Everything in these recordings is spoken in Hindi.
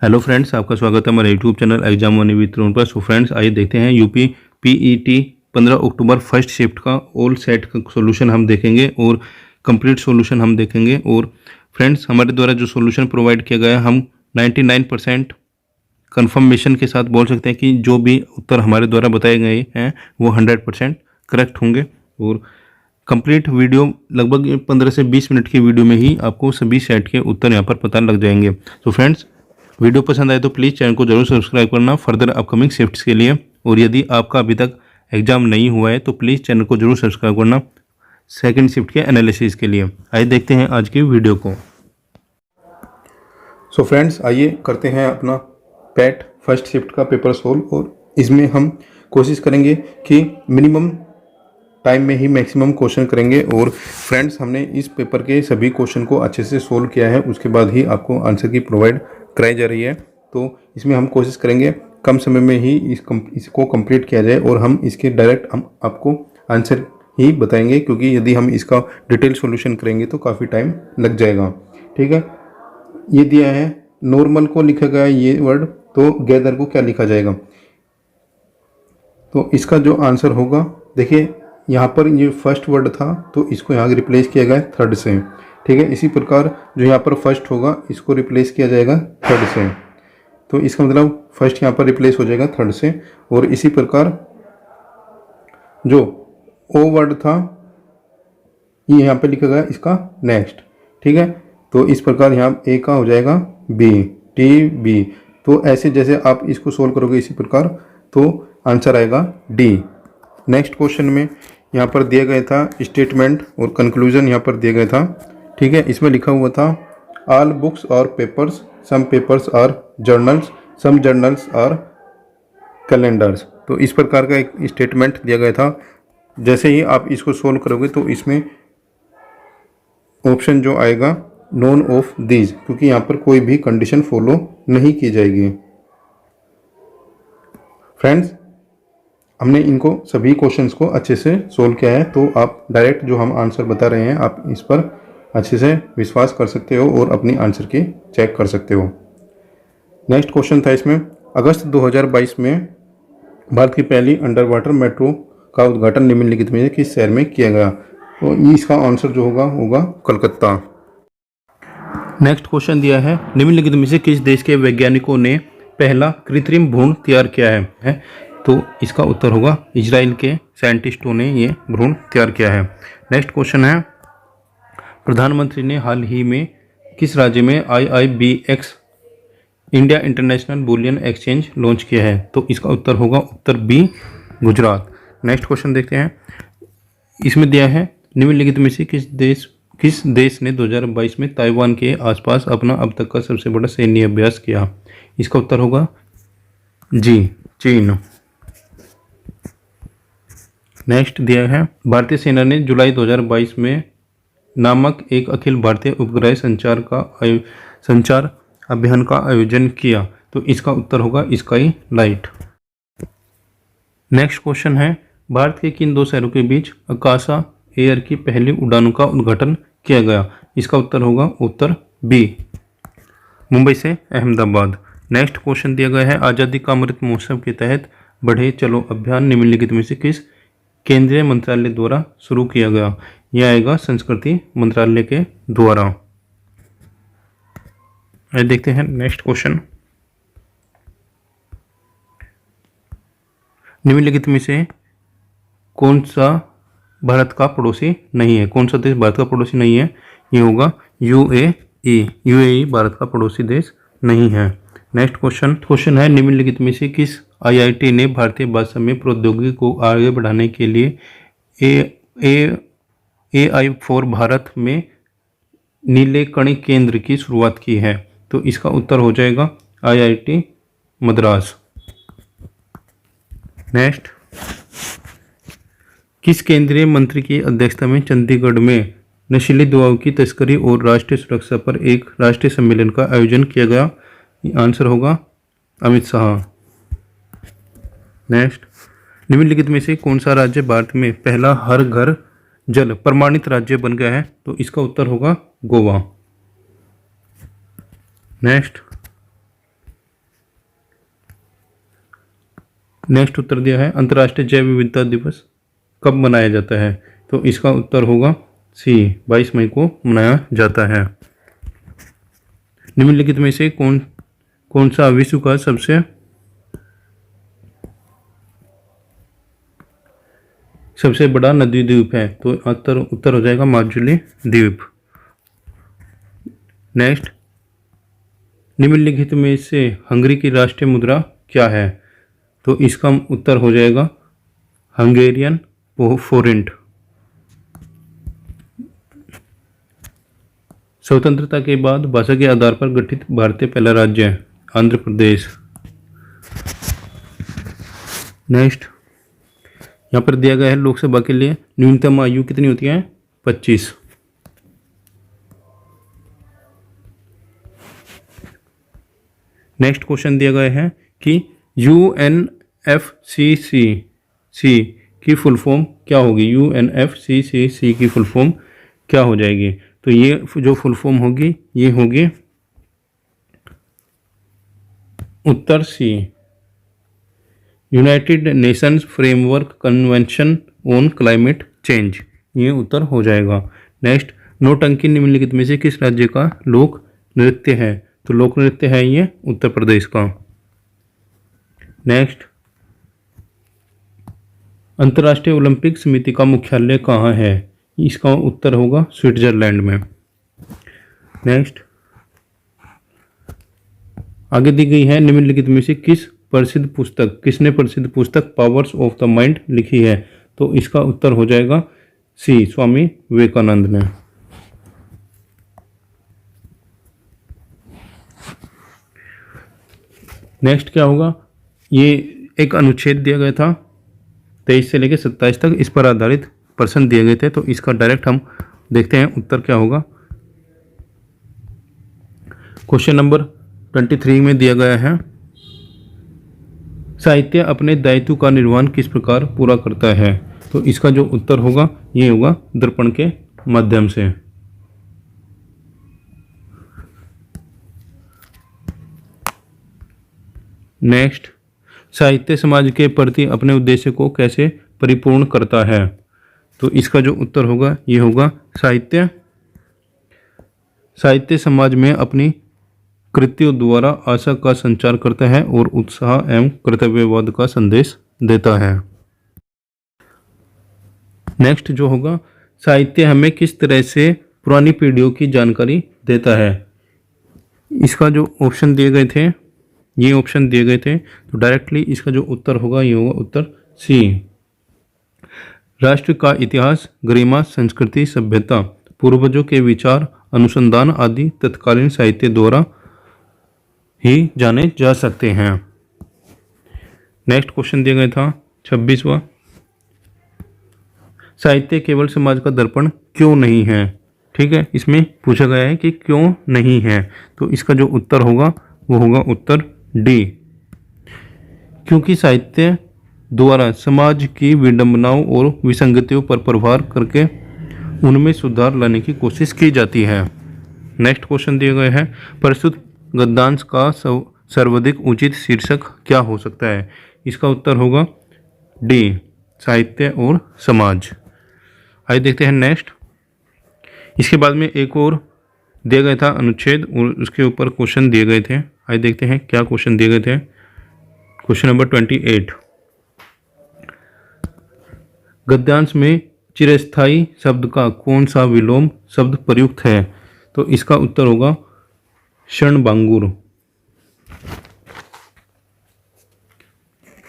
हेलो फ्रेंड्स, आपका स्वागत है हमारे YouTube channel exam money with Tarun पर। सो फ्रेंड्स, आइए देखते हैं यूपी पीईटी 15 अक्टूबर फर्स्ट शिफ्ट का ऑल सेट का सोल्यूशन हम देखेंगे और कंप्लीट सोल्यूशन हम देखेंगे। और फ्रेंड्स, हमारे द्वारा जो सोल्यूशन प्रोवाइड किया गया है, हम 99% कन्फर्मेशन के साथ बोल सकते हैं कि जो भी उत्तर हमारे द्वारा बताए गए हैं वो 100% करेक्ट होंगे। और कंप्लीट वीडियो लगभग 15 से 20 मिनट की वीडियो में ही आपको सभी सेट के उत्तर यहाँ पर पता लग जाएंगे। तो फ्रेंड्स, वीडियो पसंद आए तो प्लीज़ चैनल को जरूर सब्सक्राइब करना फर्दर अपकमिंग शिफ्ट्स के लिए। और यदि आपका अभी तक एग्जाम नहीं हुआ है तो प्लीज़ चैनल को जरूर सब्सक्राइब करना सेकंड शिफ्ट के एनालिसिस के लिए। आइए देखते हैं आज की वीडियो को। सो फ्रेंड्स, आइए करते हैं अपना पैट फर्स्ट शिफ्ट का पेपर सोल्व। और इसमें हम कोशिश करेंगे कि मिनिमम टाइम में ही मैक्सिमम क्वेश्चन करेंगे। और फ्रेंड्स, हमने इस पेपर के सभी क्वेश्चन को अच्छे से सोल्व किया है, उसके बाद ही आपको आंसर की प्रोवाइड कराई जा रही है। तो इसमें हम कोशिश करेंगे कम समय में ही इसको कंप्लीट किया जाए और हम इसके डायरेक्ट हम आपको आंसर ही बताएंगे, क्योंकि यदि हम इसका डिटेल सॉल्यूशन करेंगे तो काफ़ी टाइम लग जाएगा। ठीक है, ये दिया है नॉर्मल को लिखा गया है ये वर्ड, तो गैदर को क्या लिखा जाएगा। तो इसका जो आंसर होगा, देखिए यहाँ पर ये फर्स्ट वर्ड था तो इसको यहाँ रिप्लेस किया गया थर्ड से। ठीक है, इसी प्रकार जो यहाँ पर फर्स्ट होगा इसको रिप्लेस किया जाएगा थर्ड से, तो इसका मतलब फर्स्ट यहाँ पर रिप्लेस हो जाएगा थर्ड से। और इसी प्रकार जो ओ वर्ड था ये यहाँ पे लिखा गया इसका नेक्स्ट। ठीक है, तो इस प्रकार यहाँ ए का हो जाएगा बी, टी बी। तो ऐसे जैसे आप इसको सोल्व करोगे इसी प्रकार तो आंसर आएगा डी। नेक्स्ट क्वेश्चन में यहाँ पर दिया गया था स्टेटमेंट और कंक्लूजन यहाँ पर दिया गया था। ठीक है, इसमें लिखा हुआ था ऑल बुक्स और papers, some papers are journals, some journals are calendars. तो इस प्रकार का एक स्टेटमेंट दिया गया था। जैसे ही आप इसको सोल्व करोगे तो इसमें ऑप्शन जो आएगा नॉन ऑफ दीज, क्योंकि यहाँ पर कोई भी कंडीशन फॉलो नहीं की जाएगी। फ्रेंड्स, हमने इनको सभी क्वेश्चंस को अच्छे से सोल्व किया है, तो आप डायरेक्ट जो हम आंसर बता रहे हैं आप इस पर अच्छे से विश्वास कर सकते हो और अपनी आंसर की चेक कर सकते हो। नेक्स्ट क्वेश्चन था इसमें, अगस्त 2022 में भारत की पहली अंडर वाटर मेट्रो का उद्घाटन निम्नलिखित में किस शहर में किया गया। तो इसका आंसर जो होगा कलकत्ता। नेक्स्ट क्वेश्चन दिया है, निम्नलिखित में से किस देश के वैज्ञानिकों ने पहला कृत्रिम भ्रूण तैयार किया है। तो इसका उत्तर होगा इजराइल के साइंटिस्टों ने ये भ्रूण तैयार किया है। नेक्स्ट क्वेश्चन है, प्रधानमंत्री ने हाल ही में किस राज्य में IIBX India international bullion exchange launch किया है। तो इसका उत्तर होगा उत्तर बी, गुजरात। नेक्स्ट क्वेश्चन देखते हैं, इसमें दिया है निम्नलिखित में से किस देश ने 2022 में ताइवान के आसपास अपना अब तक का सबसे बड़ा सैन्य अभ्यास किया। इसका उत्तर होगा जी, चीन। नेक्स्ट दिया है, भारतीय सेना ने जुलाई 2022 में नामक एक अखिल भारतीय उपग्रह संचार अभियान का आयोजन किया। तो इसका उत्तर होगा स्काई लाइट। नेक्स्ट क्वेश्चन है, भारत के किन दो शहरों के बीच आकाशा एयर की पहली उड़ानों का उद्घाटन किया गया। इसका उत्तर होगा उत्तर बी, मुंबई से अहमदाबाद। नेक्स्ट क्वेश्चन दिया गया है, आज़ादी का अमृत महोत्सव के तहत बढ़े चलो अभियान निम्नलिखित में से किस केंद्रीय मंत्रालय द्वारा शुरू किया गया। यह आएगा संस्कृति मंत्रालय के द्वारा। देखते हैं नेक्स्ट क्वेश्चन, निम्नलिखित में से कौन सा भारत का पड़ोसी नहीं है। कौन सा देश भारत का पड़ोसी नहीं है, ये होगा यूएई भारत का पड़ोसी देश नहीं है। नेक्स्ट क्वेश्चन है, निम्नलिखित में से किस IIT ने भारतीय भाषा में प्रौद्योगिकी को आगे बढ़ाने के लिए AI फॉर भारत में नीले कणिक केंद्र की शुरुआत की है। तो इसका उत्तर हो जाएगा IIT मद्रास। नेक्स्ट, किस केंद्रीय मंत्री की अध्यक्षता में चंडीगढ़ में नशीली दवाओं की तस्करी और राष्ट्रीय सुरक्षा पर एक राष्ट्रीय सम्मेलन का आयोजन किया गया। आंसर होगा अमित शाह। नेक्स्ट, निम्नलिखित में से कौन सा राज्य भारत में पहला हर घर जल प्रमाणित राज्य बन गया है। तो इसका उत्तर होगा गोवा। नेक्स्ट, नेक्स्ट उत्तर दिया है अंतर्राष्ट्रीय जैव विविधता दिवस कब मनाया जाता है? तो इसका उत्तर होगा सी, 22 मई को मनाया जाता है। निम्नलिखित में से कौन सा विश्व का सबसे बड़ा नदी द्वीप है? तो उत्तर हो जाएगा माजुली द्वीप। नेक्स्ट, निम्नलिखित में से हंगरी की राष्ट्रीय मुद्रा क्या है? तो इसका उत्तर हो जाएगा हंगेरियन फोरिंट। स्वतंत्रता के बाद भाषा के आधार पर गठित भारतीय पहला राज्य है आंध्र प्रदेश। नेक्स्ट, यहाँ पर दिया गया है लोकसभा के लिए न्यूनतम आयु कितनी होती है? 25। नेक्स्ट क्वेश्चन दिया गया है कि UNFCCC की फुल फॉर्म क्या होगी? UNFCCC की फुल फॉर्म क्या हो जाएगी? तो ये जो फुल फॉर्म होगी ये होगी उत्तर C, United Nations Framework Convention on Climate Change, ये उत्तर हो जाएगा। नेक्स्ट, नौटंकी निम्नलिखित में से किस राज्य का लोक नृत्य है? तो लोक नृत्य है ये उत्तर प्रदेश का। नेक्स्ट, अंतर्राष्ट्रीय ओलंपिक समिति का मुख्यालय कहाँ है? इसका उत्तर होगा स्विट्जरलैंड में। नेक्स्ट, आगे दी गई है निम्नलिखित में से किसने प्रसिद्ध पुस्तक पावर्स ऑफ द माइंड लिखी है? तो इसका उत्तर हो जाएगा सी, स्वामी विवेकानंद ने। नेक्स्ट क्या होगा? ये एक अनुच्छेद दिया गया था 23 से लेकर 27 तक, इस पर आधारित प्रश्न दिए गए थे, तो इसका डायरेक्ट हम देखते हैं उत्तर क्या होगा। क्वेश्चन नंबर 23 में दिया गया है साहित्य अपने दायित्व का निर्वहन किस प्रकार पूरा करता है? तो इसका जो उत्तर होगा ये होगा दर्पण के माध्यम से। नेक्स्ट, साहित्य समाज के प्रति अपने उद्देश्य को कैसे परिपूर्ण करता है? तो इसका जो उत्तर होगा ये होगा साहित्य समाज में अपनी कृतियों द्वारा आशा का संचार करता है और उत्साह एवं कर्तव्यवाद का संदेश देता है। नेक्स्ट जो होगा, साहित्य हमें किस तरह से पुरानी पीढ़ियों की जानकारी देता है? इसका जो ऑप्शन दिए गए थे ये ऑप्शन दिए गए थे, तो डायरेक्टली इसका जो उत्तर होगा ये होगा उत्तर सी, राष्ट्र का इतिहास, गरिमा, संस्कृति, सभ्यता, पूर्वजों के विचार, अनुसंधान आदि तत्कालीन साहित्य द्वारा ही जाने जा सकते हैं। नेक्स्ट क्वेश्चन दिया गया था 26वां, साहित्य केवल समाज का दर्पण क्यों नहीं है? ठीक है, इसमें पूछा गया है कि क्यों नहीं है, तो इसका जो उत्तर होगा वो होगा उत्तर डी, क्योंकि साहित्य द्वारा समाज की विडंबनाओं और विसंगतियों पर प्रहार करके उनमें सुधार लाने की कोशिश की जाती है। नेक्स्ट क्वेश्चन दिया गया है प्रस्तुत गद्यांश का सर्वाधिक उचित शीर्षक क्या हो सकता है? इसका उत्तर होगा डी, साहित्य और समाज। आइए देखते हैं नेक्स्ट। इसके बाद में एक और दिया गया था अनुच्छेद और उसके ऊपर क्वेश्चन दिए गए थे। आइए देखते हैं क्या क्वेश्चन दिए गए थे। क्वेश्चन नंबर 28, गद्यांश में चिरस्थायी शब्द का कौन सा विलोम शब्द प्रयुक्त है? तो इसका उत्तर होगा क्षणभंगुर।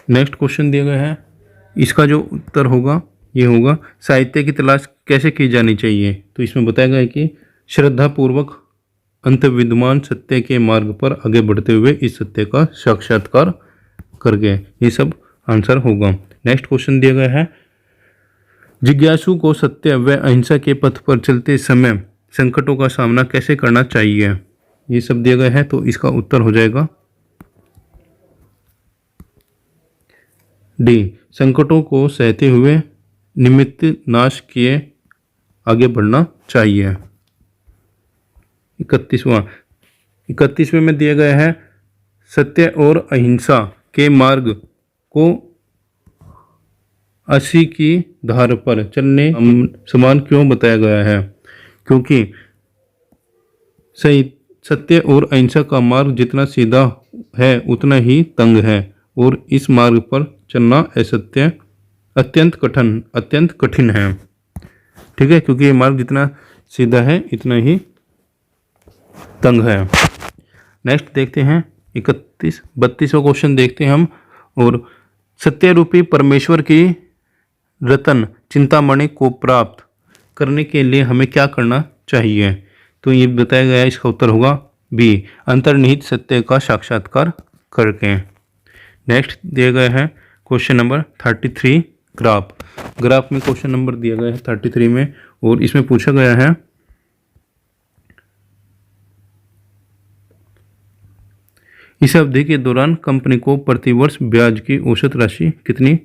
नेक्स्ट क्वेश्चन दिया गया है, इसका जो उत्तर होगा ये होगा साहित्य की तलाश कैसे की जानी चाहिए? तो इसमें बताया गया है कि श्रद्धापूर्वक अंतर्विद्यमान सत्य के मार्ग पर आगे बढ़ते हुए इस सत्य का साक्षात्कार करके, ये सब आंसर होगा। नेक्स्ट क्वेश्चन दिया गया है जिज्ञासु को सत्य व अहिंसा के पथ पर चलते समय संकटों का सामना कैसे करना चाहिए? ये सब दिया गया है, तो इसका उत्तर हो जाएगा डी, संकटों को सहते हुए निमित्त नाश किए आगे बढ़ना चाहिए। 31वें में दिया गया है सत्य और अहिंसा के मार्ग को 80 की धार पर चलने समान क्यों बताया गया है? क्योंकि सही सत्य और अहिंसा का मार्ग जितना सीधा है उतना ही तंग है और इस मार्ग पर चलना असत्य अत्यंत कठिन है। ठीक है, क्योंकि ये मार्ग जितना सीधा है इतना ही तंग है। नेक्स्ट देखते हैं 32वां क्वेश्चन देखते हैं हम। और सत्य रूपी परमेश्वर की रतन चिंतामणि को प्राप्त करने के लिए हमें क्या करना चाहिए? तो ये बताया गया है, इसका उत्तर होगा बी, अंतर्निहित सत्य का साक्षात्कार करके। नेक्स्ट दिया गया है क्वेश्चन नंबर 33 ग्राफ में क्वेश्चन नंबर दिया गया है 33 में, और इसमें पूछा गया है इस अवधि के दौरान कंपनी को प्रतिवर्ष ब्याज की औसत राशि कितनी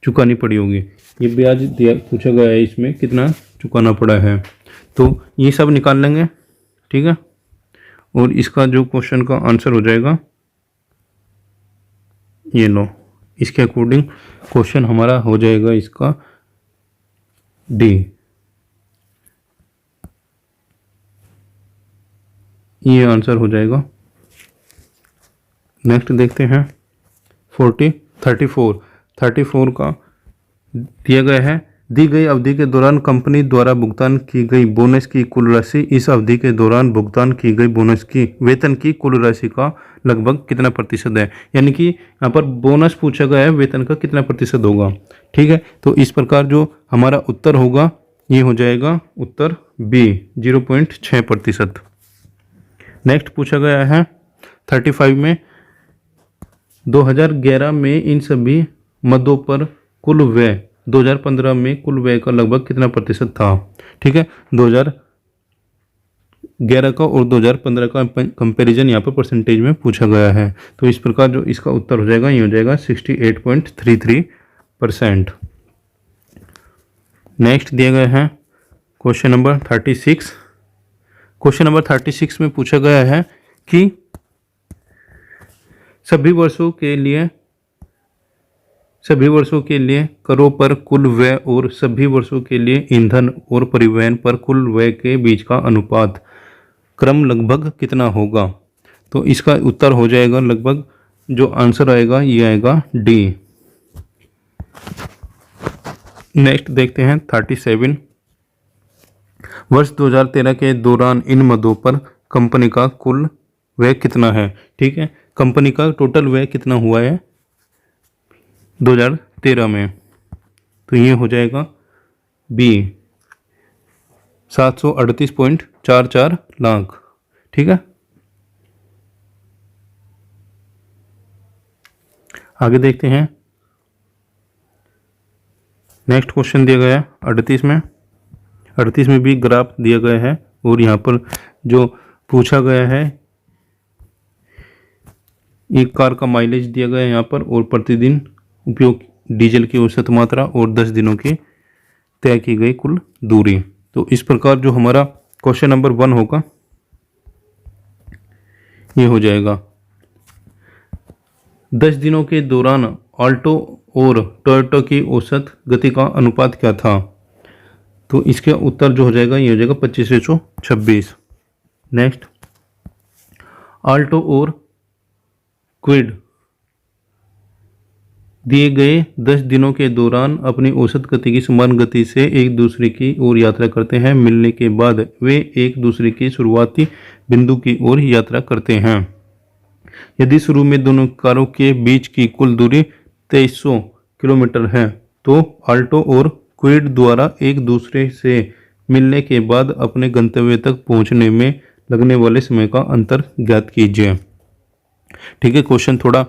चुकानी पड़ी होगी। ये ब्याज दिया पूछा गया है, इसमें कितना चुकाना पड़ा है, तो ये सब निकाल लेंगे। ठीक है, और इसका जो क्वेश्चन का आंसर हो जाएगा ये लो, इसके अकॉर्डिंग क्वेश्चन हमारा हो जाएगा इसका डी। ये आंसर हो जाएगा। नेक्स्ट देखते हैं 34 का दिया गया है, दी गई अवधि के दौरान कंपनी द्वारा भुगतान की गई बोनस की कुल राशि इस अवधि के दौरान भुगतान की गई बोनस की वेतन की कुल राशि का लगभग कितना प्रतिशत है। यानी कि यहाँ पर बोनस पूछा गया है, वेतन का कितना प्रतिशत होगा। ठीक है, तो इस प्रकार जो हमारा उत्तर होगा ये हो जाएगा उत्तर बी 0.6%। नेक्स्ट पूछा गया है 35 में 2011 में इन सभी मदों पर कुल व्यय 2015 में कुल व्यय का लगभग कितना प्रतिशत था। ठीक है, 2011 का और 2015 का कंपैरिजन यहाँ पर परसेंटेज में पूछा गया है, तो इस प्रकार जो इसका उत्तर हो जाएगा ये हो जाएगा 68.33%। नेक्स्ट दिया गया है क्वेश्चन नंबर 36। क्वेश्चन नंबर 36 में पूछा गया है कि सभी वर्षों के लिए करों पर कुल व्यय और सभी वर्षों के लिए ईंधन और परिवहन पर कुल व्यय के बीच का अनुपात क्रम लगभग कितना होगा। तो इसका उत्तर हो जाएगा लगभग, जो आंसर आएगा ये आएगा डी। नेक्स्ट देखते हैं 37। वर्ष 2013 के दौरान इन मदों पर कंपनी का कुल व्यय कितना है। ठीक है, कंपनी का टोटल व्यय कितना हुआ है 2013 में, तो ये हो जाएगा बी 738.44 लाख। ठीक है, आगे देखते हैं। नेक्स्ट क्वेश्चन दिया गया है 38 में भी ग्राफ दिया गया है, और यहाँ पर जो पूछा गया है एक कार का माइलेज दिया गया है यहाँ पर, और प्रतिदिन उपयोग डीजल की औसत मात्रा और 10 दिनों की तय की गई कुल दूरी। तो इस प्रकार जो हमारा क्वेश्चन नंबर 1 होगा ये हो जाएगा 10 दिनों के दौरान ऑल्टो और टोयोटा की औसत गति का अनुपात क्या था। तो इसका उत्तर जो हो जाएगा ये हो जाएगा 25:26। नेक्स्ट, ऑल्टो और क्विड दिए गए 10 दिनों के दौरान अपनी औसत गति की समान गति से एक दूसरे की ओर यात्रा करते हैं। मिलने के बाद वे एक दूसरे की शुरुआती बिंदु की ओर यात्रा करते हैं। यदि शुरू में दोनों कारों के बीच की कुल दूरी 2300 किलोमीटर है, तो ऑल्टो और क्विड द्वारा एक दूसरे से मिलने के बाद अपने गंतव्य तक पहुंचने में लगने वाले समय का अंतर ज्ञात कीजिए। ठीक है, क्वेश्चन थोड़ा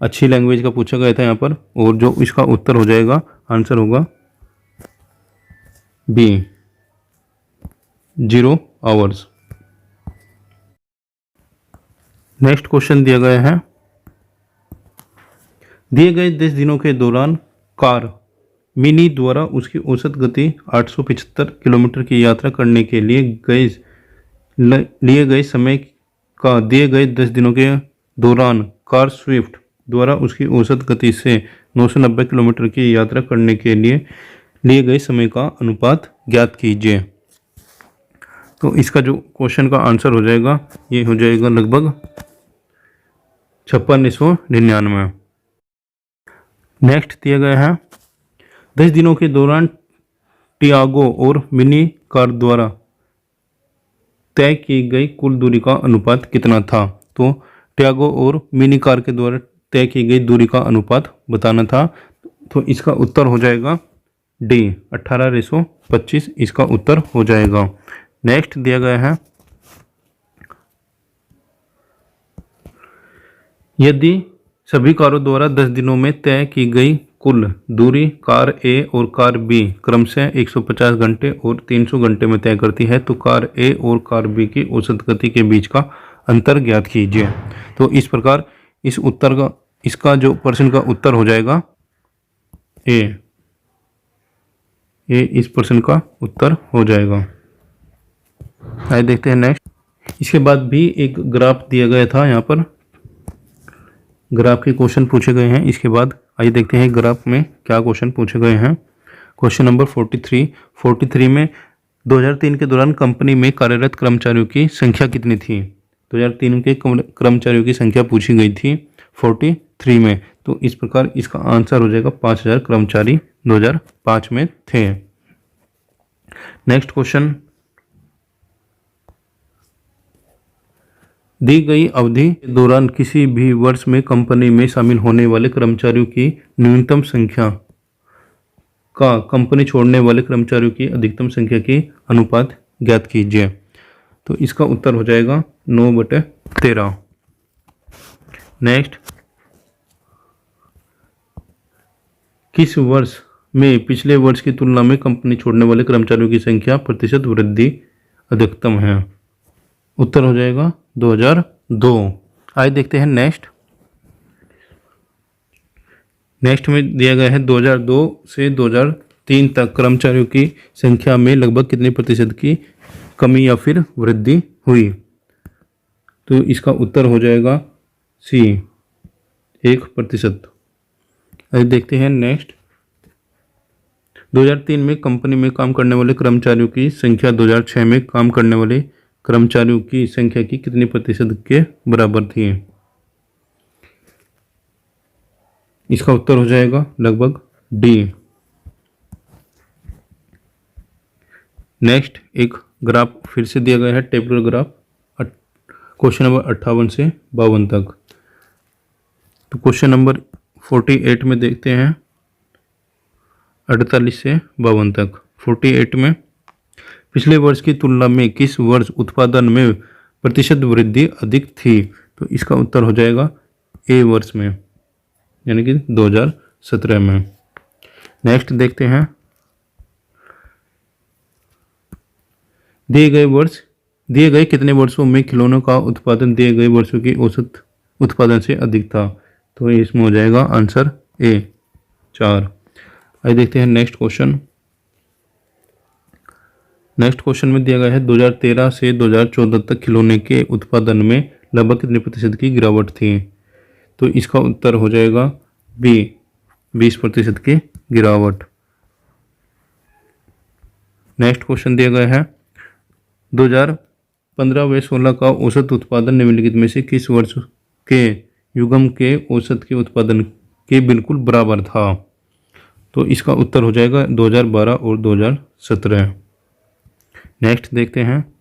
अच्छी लैंग्वेज का पूछा गया था यहाँ पर, और जो इसका उत्तर हो जाएगा आंसर होगा बी 0 आवर्स। नेक्स्ट क्वेश्चन दिया गया है, दिए गए 10 दिनों के दौरान कार मिनी द्वारा उसकी औसत गति 875 किलोमीटर की यात्रा करने के लिए गए समय का दिए गए 10 दिनों के दौरान कार स्विफ्ट द्वारा उसकी औसत गति से 990 किलोमीटर की यात्रा करने के लिए गए समय का अनुपात ज्ञात कीजिए। तो इसका जो क्वेश्चन का आंसर हो जाएगा ये हो जाएगा लगभग 56,999। नेक्स्ट दिया गया है 10 दिनों के दौरान टियागो और मिनी कार द्वारा तय की गई कुल दूरी का अनुपात कितना था। तो टियागो और मिनी कार के द्वारा तय की गई दूरी का अनुपात बताना था। तो इसका उत्तर हो जाएगा डी 18:25 इसका उत्तर हो जाएगा। नेक्स्ट दिया गया है यदि सभी कारों द्वारा 10 दिनों में तय की गई कुल दूरी कार ए और कार बी क्रमशः 150 घंटे और 300 घंटे में तय करती है तो कार ए और कार बी की औसत गति के बीच का अंतर ज्ञात कीजिए। तो इस प्रकार इसका जो प्रश्न का उत्तर हो जाएगा ए इस प्रश्न का उत्तर हो जाएगा। आइए देखते हैं नेक्स्ट। इसके बाद भी एक ग्राफ दिया गया था, यहाँ पर ग्राफ के क्वेश्चन पूछे गए हैं। इसके बाद आइए देखते हैं ग्राफ में क्या क्वेश्चन पूछे गए हैं। क्वेश्चन नंबर 43 में 2003 के दौरान कंपनी में कार्यरत कर्मचारियों की संख्या कितनी थी। 2003 के कर्मचारियों की संख्या पूछी गई थी 43 में। तो इस प्रकार इसका आंसर हो जाएगा 5000 कर्मचारी 2005 में थे। नेक्स्ट क्वेश्चन, दी गई अवधि के दौरान किसी भी वर्ष में कंपनी में शामिल होने वाले कर्मचारियों की न्यूनतम संख्या का कंपनी छोड़ने वाले कर्मचारियों की अधिकतम संख्या की अनुपात ज्ञात कीजिए। तो इसका उत्तर हो जाएगा 9/13। नेक्स्ट, किस वर्ष में पिछले वर्ष की तुलना में कंपनी छोड़ने वाले कर्मचारियों की संख्या प्रतिशत वृद्धि अधिकतम है। उत्तर हो जाएगा 2002। आइए देखते हैं नेक्स्ट में दिया गया है 2002 से 2003 तक कर्मचारियों की संख्या में लगभग कितने प्रतिशत की कमी या फिर वृद्धि हुई। तो इसका उत्तर हो जाएगा सी 1%। आइए देखते हैं नेक्स्ट। 2003 में कंपनी में काम करने वाले कर्मचारियों की संख्या 2006 में काम करने वाले कर्मचारियों की संख्या की कितने प्रतिशत के बराबर थी। इसका उत्तर हो जाएगा लगभग डी। नेक्स्ट एक ग्राफ फिर से दिया गया है, टेबुलर ग्राफ, क्वेश्चन नंबर 58 से 52 तक। तो क्वेश्चन नंबर 48 में देखते हैं 48 से 52 तक। 48 में पिछले वर्ष की तुलना में किस वर्ष उत्पादन में प्रतिशत वृद्धि अधिक थी। तो इसका उत्तर हो जाएगा ए वर्ष में, यानी कि 2017 में। नेक्स्ट देखते हैं, दिए गए कितने वर्षों में खिलौनों का उत्पादन दिए गए वर्षों की औसत उत्पादन से अधिक था। तो इसमें हो जाएगा आंसर ए 4। आइए देखते हैं नेक्स्ट क्वेश्चन। नेक्स्ट क्वेश्चन में दिया गया है 2013 से 2014 तक खिलौने के उत्पादन में लगभग कितने प्रतिशत की गिरावट थी। तो इसका उत्तर हो जाएगा बी 20% की गिरावट। नेक्स्ट क्वेश्चन दिया गया है 2015 व 16 का औसत उत्पादन निम्नलिखित में से किस वर्ष के युग्म के औसत के उत्पादन के बिल्कुल बराबर था। तो इसका उत्तर हो जाएगा 2012 और 2017। नेक्स्ट देखते हैं,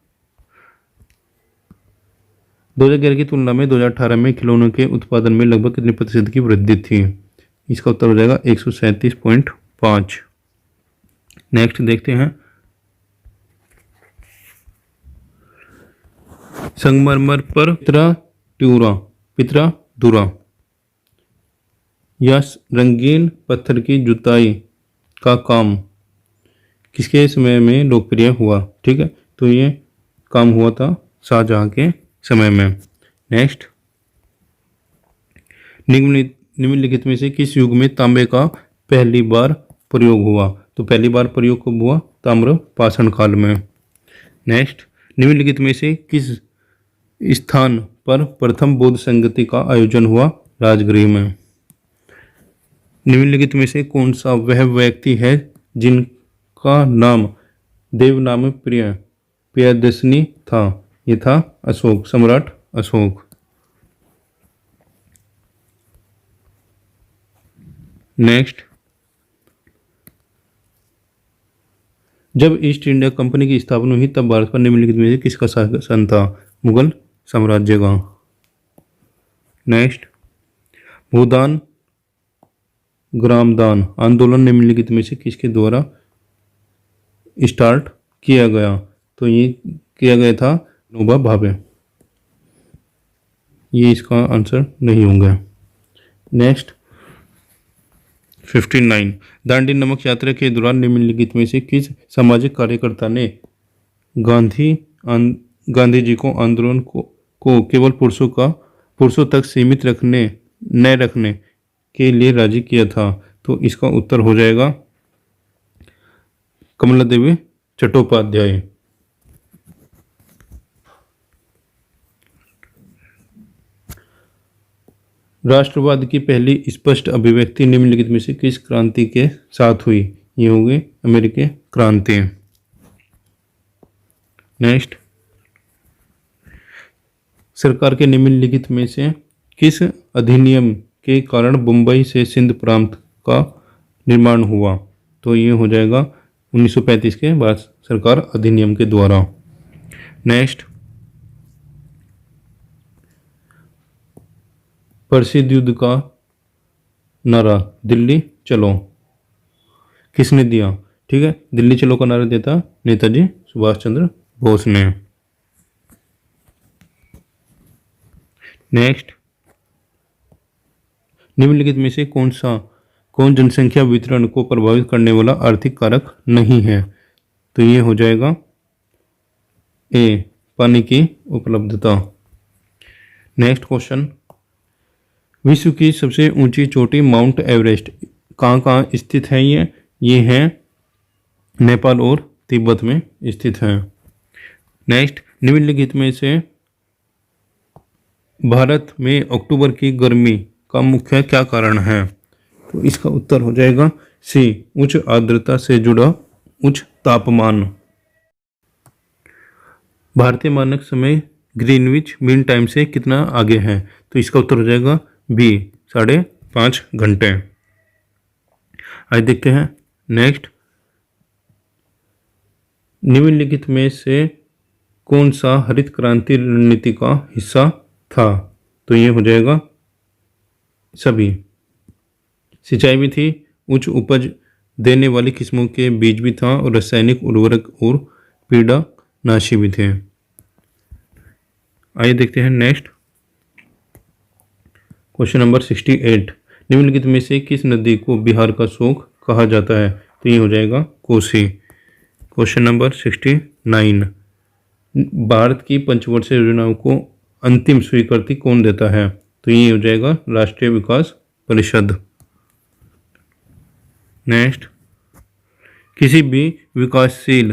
2011 की तुलना में 2018 में खिलौनों के उत्पादन में लगभग कितने प्रतिशत की वृद्धि थी। इसका उत्तर हो जाएगा 137.5। नेक्स्ट देखते हैं, संगमरमर पर पितरादुरा या रंगीन पत्थर की जुताई का काम किसके समय में लोकप्रिय हुआ। ठीक है, तो ये काम हुआ था शाहजहां के समय में। नेक्स्ट, निम्नलिखित में से किस युग में तांबे का पहली बार प्रयोग हुआ। तो पहली बार प्रयोग कब हुआ, ताम्र पाषाण काल में। नेक्स्ट, निम्नलिखित में से किस स्थान पर प्रथम बौद्ध संगति का आयोजन हुआ, राजगृह में। निम्नलिखित में से कौन सा वह व्यक्ति है जिनका नाम देवनाम प्रियदर्शनी था? ये था अशोक, सम्राट अशोक। नेक्स्ट, जब ईस्ट इंडिया कंपनी की स्थापना हुई तब भारत पर निम्नलिखित में से किसका शासन था? मुगल साम्राज्य का। नेक्स्ट, भूदान ग्रामदान आंदोलन निम्नलिखित में से किसके द्वारा स्टार्ट किया गया? तो ये किया गया था विनोबा भावे। ये इसका आंसर नहीं होगा। नेक्स्ट, 59, दांडी नमक यात्रा के दौरान निम्नलिखित में से किस सामाजिक कार्यकर्ता ने गांधी जी को आंदोलन को केवल पुरुषों तक सीमित न रखने के लिए राजी किया था? तो इसका उत्तर हो जाएगा कमला देवी चट्टोपाध्याय। राष्ट्रवाद की पहली स्पष्ट अभिव्यक्ति निम्नलिखित में से किस क्रांति के साथ हुई? ये होगी अमेरिकी क्रांति। नेक्स्ट, सरकार के निम्नलिखित में से किस अधिनियम के कारण मुंबई से सिंध प्रांत का निर्माण हुआ? तो ये हो जाएगा 1935 के बाद सरकार अधिनियम के द्वारा। नेक्स्ट, प्रसिद्ध युद्ध का नारा दिल्ली चलो किसने दिया? ठीक है, दिल्ली चलो का नारा देता नेताजी सुभाष चंद्र बोस ने। नेक्स्ट, निम्नलिखित में से कौन जनसंख्या वितरण को प्रभावित करने वाला आर्थिक कारक नहीं है? तो ये हो जाएगा ए, पानी की उपलब्धता। नेक्स्ट क्वेश्चन, विश्व की सबसे ऊंची चोटी माउंट एवरेस्ट कहाँ स्थित है? ये है नेपाल और तिब्बत में स्थित है। नेक्स्ट, निम्नलिखित में से भारत में अक्टूबर की गर्मी का मुख्य क्या कारण है? तो इसका उत्तर हो जाएगा सी, उच्च आर्द्रता से जुड़ा उच्च तापमान। भारतीय मानक समय ग्रीनविच मीन टाइम से कितना आगे है? तो इसका उत्तर हो जाएगा बी, 5.5 घंटे। आइए देखते हैं। नेक्स्ट, निम्नलिखित में से कौन सा हरित क्रांति रणनीति का हिस्सा था? तो ये हो जाएगा सभी। सिंचाई भी थी, उच्च उपज देने वाली किस्मों के बीज भी था और रासायनिक उर्वरक और कीड़ानाशी भी थे। आइए देखते हैं नेक्स्ट क्वेश्चन नंबर 68, निम्नलिखित में से किस नदी को बिहार का शोक कहा जाता है? तो ये हो जाएगा कोसी। क्वेश्चन नंबर 69, भारत की पंचवर्षीय योजनाओं को अंतिम स्वीकृति कौन देता है? तो ये हो जाएगा राष्ट्रीय विकास परिषद। नेक्स्ट, किसी भी विकासशील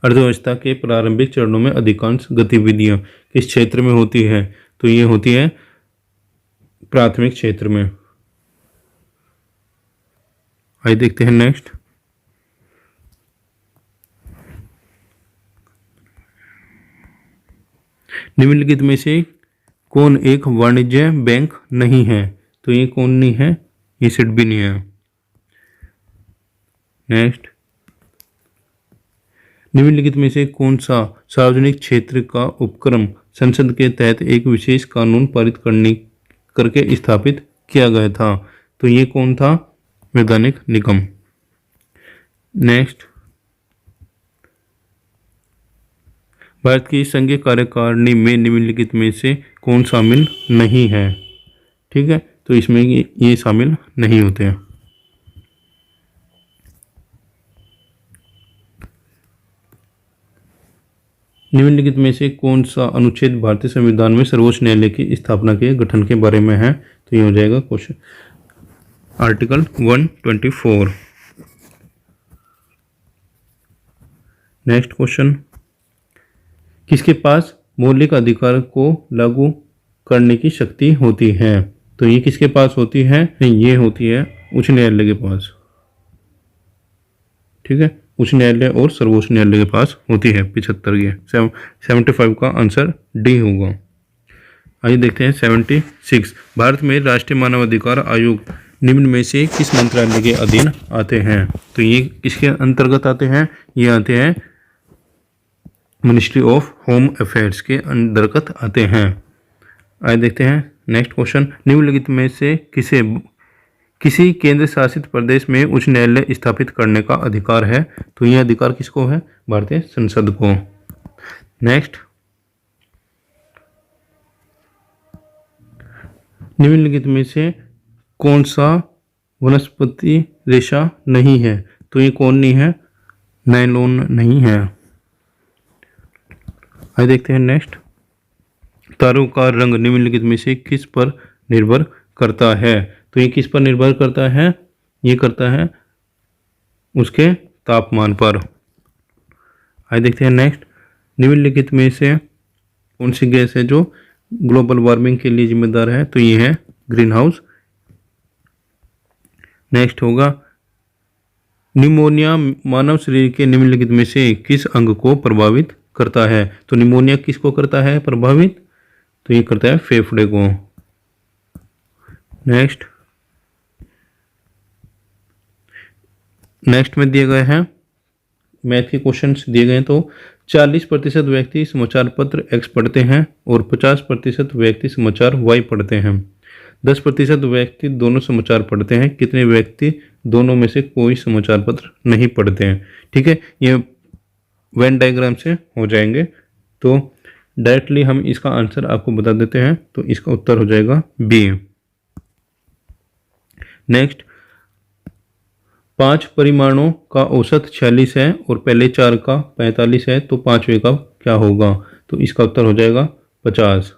अर्थव्यवस्था के प्रारंभिक चरणों में अधिकांश गतिविधियां किस क्षेत्र में होती है? तो ये होती है प्राथमिक क्षेत्र में। आइए देखते हैं नेक्स्ट, निम्नलिखित में से कौन एक वाणिज्य बैंक नहीं है? तो ये कौन नहीं है? ये सिड भी नहीं है। नेक्स्ट, निम्नलिखित में से कौन सा सार्वजनिक क्षेत्र का उपक्रम संसद के तहत एक विशेष कानून पारित करके स्थापित किया गया था? तो ये कौन था? वैधानिक निगम। नेक्स्ट, भारत की संघीय कार्यकारिणी में निम्नलिखित में से कौन शामिल नहीं है? ठीक है, तो इसमें ये शामिल नहीं होते हैं। निम्नलिखित में से कौन सा अनुच्छेद भारतीय संविधान में सर्वोच्च न्यायालय की स्थापना के गठन के बारे में है? तो ये हो जाएगा क्वेश्चन आर्टिकल 124। नेक्स्ट क्वेश्चन, किसके पास मौलिक अधिकार को लागू करने की शक्ति होती है? तो ये किसके पास होती है? ये होती है उच्च न्यायालय के पास। ठीक है, उच्च न्यायालय और सर्वोच्च न्यायालय के पास होती है 75 ये 75 का आंसर डी होगा। आइए देखते हैं 76। भारत में राष्ट्रीय मानवाधिकार आयोग निम्न में से किस मंत्रालय के अधीन आते हैं? तो ये किसके अंतर्गत आते हैं? ये आते हैं मिनिस्ट्री ऑफ होम अफेयर्स के अंतर्गत आते हैं। आइए देखते हैं नेक्स्ट क्वेश्चन। निम्नलिखित में से किसी केंद्र शासित प्रदेश में उच्च न्यायालय स्थापित करने का अधिकार है? तो यह अधिकार किसको है? भारतीय संसद को। नेक्स्ट, निम्नलिखित में से कौन सा वनस्पति रेशा नहीं है? तो ये कौन नहीं है? नायलॉन नहीं है। आइए देखते हैं नेक्स्ट। तारों का रंग निम्नलिखित में से किस पर निर्भर करता है? तो ये किस पर निर्भर करता है? ये करता है उसके तापमान पर। आइए देखते हैं नेक्स्ट। निम्नलिखित में से कौन सी गैस है जो ग्लोबल वार्मिंग के लिए जिम्मेदार है? तो ये है ग्रीन हाउस। नेक्स्ट होगा निमोनिया मानव शरीर के निम्नलिखित में से किस अंग को प्रभावित करता है? तो निमोनिया किसको करता है प्रभावित? तो ये करता है फेफड़े को। नेक्स्ट में दिए गए हैं मैथ के क्वेश्चंस दिए गए हैं। तो 40% व्यक्ति समाचार पत्र एक्स पढ़ते हैं और 50% व्यक्ति समाचार वाई पढ़ते हैं। 10% व्यक्ति दोनों समाचार पढ़ते हैं। कितने व्यक्ति दोनों में से कोई समाचार पत्र नहीं पढ़ते हैं? ठीक है, ये वेन डायग्राम से हो जाएंगे। तो डायरेक्टली हम इसका आंसर आपको बता देते हैं। तो इसका उत्तर हो जाएगा बी। नेक्स्ट, 5 परिमाणों का औसत 46 है और पहले 4 का 45 है, तो पांचवें का क्या होगा? तो इसका उत्तर हो जाएगा 50।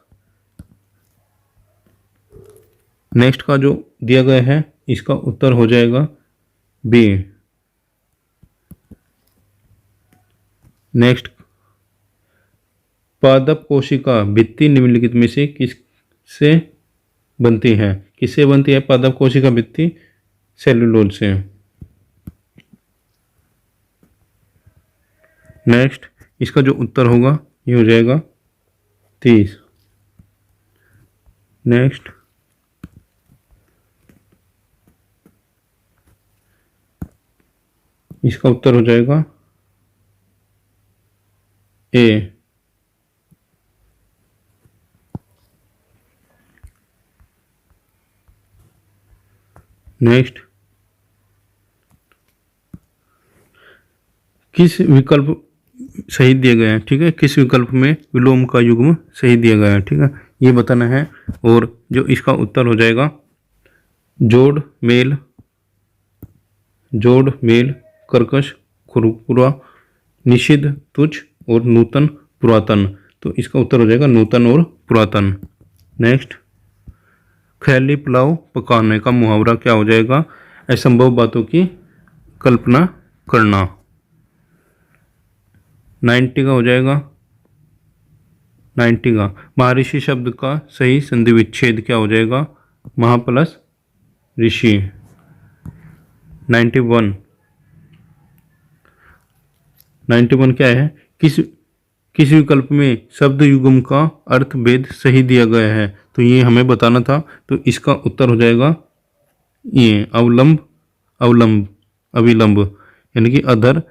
नेक्स्ट का जो दिया गया है इसका उत्तर हो जाएगा बी। नेक्स्ट, पादप कोशिका भित्ति निम्नलिखित में से किससे बनती है? किससे बनती है पादप कोशिका भित्ति? सेलुलोज से। नेक्स्ट, इसका जो उत्तर होगा ये हो जाएगा 30। नेक्स्ट, इसका उत्तर हो जाएगा ए। नेक्स्ट, किस विकल्प सही दिए गए हैं? ठीक है, किस विकल्प में विलोम का युग्म सही दिया गया है? ठीक है, ये बताना है। और जो इसका उत्तर हो जाएगा जोड़ मेल कर्कश खुरपुरा निषिद्ध तुच्छ और नूतन पुरातन। तो इसका उत्तर हो जाएगा नूतन और पुरातन। नेक्स्ट, ख्याली पुलाव पकाने का मुहावरा क्या हो जाएगा? असंभव बातों की कल्पना करना। 90 का हो जाएगा 90 का। महर्षि शब्द का सही संधि विच्छेद क्या हो जाएगा? महा प्लस ऋषि। 91 क्या है? किस विकल्प में शब्द युग्म का अर्थ भेद सही दिया गया है? तो ये हमें बताना था। तो इसका उत्तर हो जाएगा ये अविलंब यानी कि अधर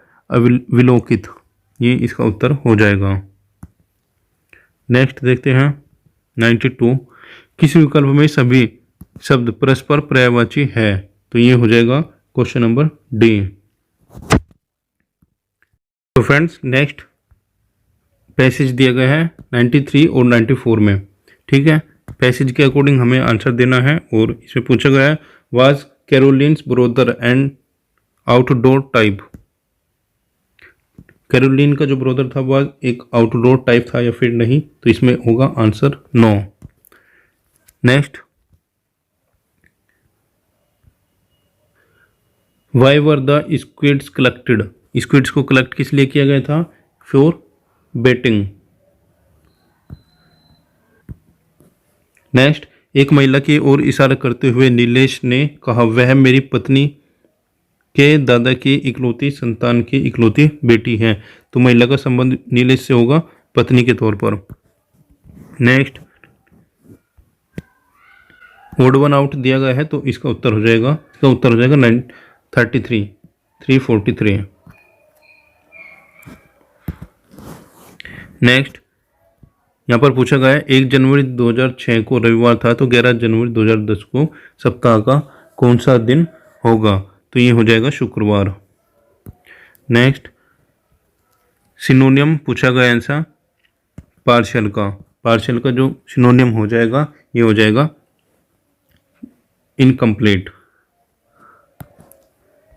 विलोकित। ये इसका उत्तर हो जाएगा। नेक्स्ट देखते हैं 92। किस विकल्प में सभी शब्द परस्पर पर्यायवाची है? तो ये हो जाएगा क्वेश्चन नंबर डी। तो फ्रेंड्स, नेक्स्ट पैसेज दिया गया है 93 और 94 में। ठीक है, पैसेज के अकॉर्डिंग हमें आंसर देना है। और इसमें पूछा गया है was Carolyn's brother and outdoor type. Carolyn का जो ब्रोदर था वह एक आउटडोर टाइप था या फिर नहीं? तो इसमें होगा answer no. Next, why were the squids collected? Squids को कलेक्ट किस लिए किया गया था? For betting. नेक्स्ट, एक महिला की ओर इशारा करते हुए नीलेश ने कहा, वह मेरी पत्नी के दादा की इकलौती संतान की इकलौती बेटी है। तो महिला का संबंध नीलेश से होगा पत्नी के तौर पर। नेक्स्ट, ओड वन आउट दिया गया है तो इसका उत्तर हो जाएगा 343। नेक्स्ट, यहाँ पर पूछा गया है 1 जनवरी 2006 को रविवार था तो 11 जनवरी 2010 को सप्ताह का कौन सा दिन होगा? तो ये हो जाएगा शुक्रवार। नेक्स्ट, सिनोनियम पूछा गया आंसर पार्शियल का जो सिनोनियम हो जाएगा ये हो जाएगा इनकम्प्लीट।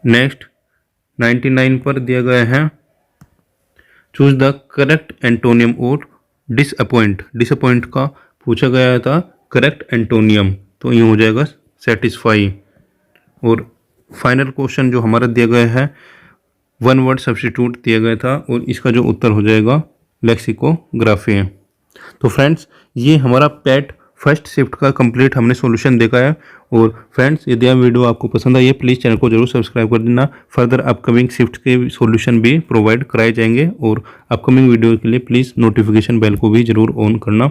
नेक्स्ट, 99 पर दिया गया है चूज द करेक्ट एंटोनियम और डिसअपॉइंट का पूछा गया था करेक्ट एंटोनियम तो ये हो जाएगा सेटिस्फाई। और फाइनल क्वेश्चन जो हमारा दिया गया है 1 वर्ड सब्स्टिट्यूट दिया गया था और इसका जो उत्तर हो जाएगा लेक्सिकोग्राफी है। तो फ्रेंड्स, ये हमारा पैट फर्स्ट शिफ्ट का कंप्लीट हमने सॉल्यूशन देखा है। और फ्रेंड्स, यदि आप वीडियो आपको पसंद आई है प्लीज़ चैनल को जरूर सब्सक्राइब कर देना। फर्दर अपकमिंग शिफ्ट के सॉल्यूशन भी प्रोवाइड कराए जाएंगे और अपकमिंग वीडियो के लिए प्लीज़ नोटिफिकेशन बेल को भी जरूर ऑन करना।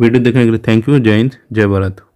वीडियो देखने के लिए थैंक यू। जय हिंद, जय भारत।